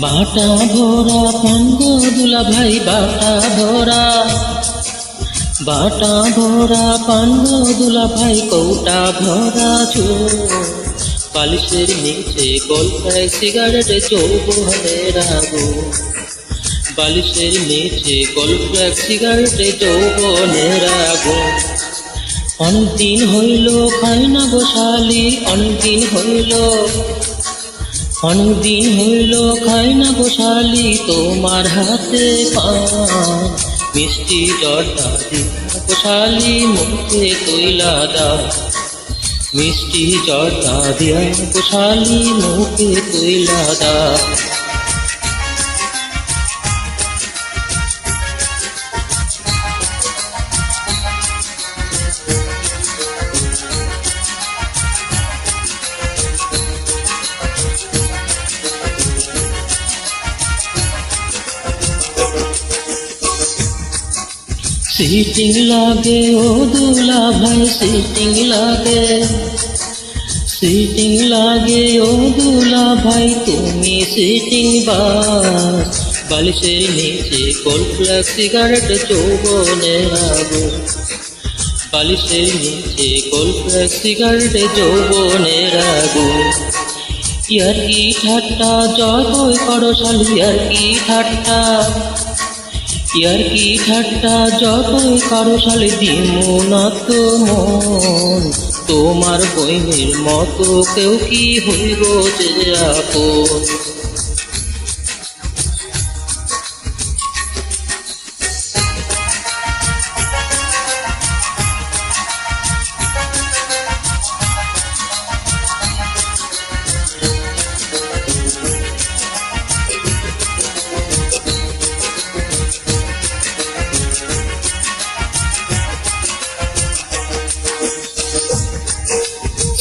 বাটা ভরা পাঙ্গ দুলা ভাই বাটা ভরা পাঙ্গ দুলা ভাই কৌটা ভরা চোর বালিশের নিচে গল্পায় সিগারেট যৌবনের আগুন বালিশের নিচে গল্পায় সিগারেট যৌবনের আগুন অনেকদিন হইল খাই না গোশালি অনেকদিন হইল খাই না গোশালি তোমার হাতে পান মিষ্টি জর্দা দিয়া গোশালি মুখে তৈলা দা মিষ্টি জর্দা দিয়া গোশালি মুখে তৈলা দা সিটিং লাগে ও দুলা ভাই সিটিং লাগে ও দুলা ভাই তুমি সিটিং বাস বালিশের নিচে কলফ্লেক্স সিগারেট যৌবনের আগুন বালিশের নিচে কলফ্লেক্স সিগারেট যৌবনের আগুন ইয়ার কি ঠাট্টা যতই করো শালি ইয়ার কি ঠাট্টা যতই কারো শালে দিমু না তো মন তোমার বইনের মতো কেউ কি হইব যে আপন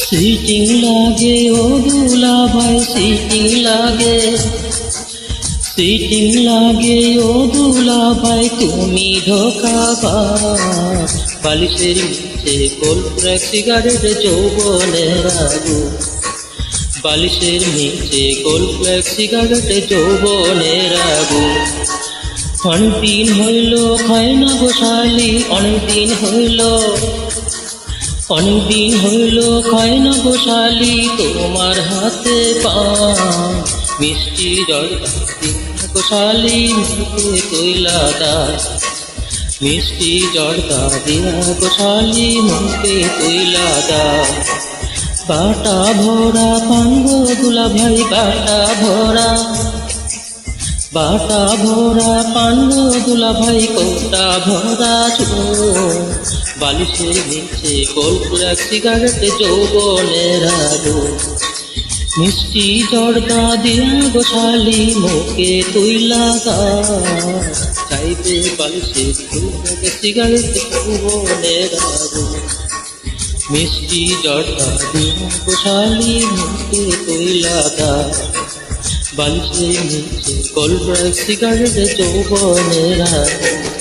সিটিং লাগে ও দুলা ভাই সিটিং লাগে ও দুলা ভাই তুমি ধোঁকাবাজ বালিশের নিচে কলফ্লেক্স সিগারেট যৌবনের আগুন বালিশের নিচে কলফ্লেক্স সিগারেট যৌবনের আগুন অনেকদিন হইল খাই না গোশালি অনেকদিন হইল খাই না গোশালি তোমার হাতে পান মিষ্টি জর্দা দিয়া গোশালি মুখে তৈলা দা মিষ্টি জর্দা দিয়া গোশালি মুখে তৈলা দা বাটা ভরা পাঙ্গ দুলা ভাই বাটা ভরা পাঙ্গ দুলা ভাই কৌটা ভরা চোর বালিশের নিচে কলফ্লেক্স সিগারেট যৌবনের আগুন মিষ্টি জর্দা দিয়া গোশালি মুখে তৈলা দা চাইবে বালিশের কলফ্লেক্স সিগারেট যৌবনের আগুন মিষ্টি জর্দা দিয়া গোশালি মুখে তৈলা দা বালিশের নিচে কলফ্লেক্স সিগারেট যৌবনের আগুন।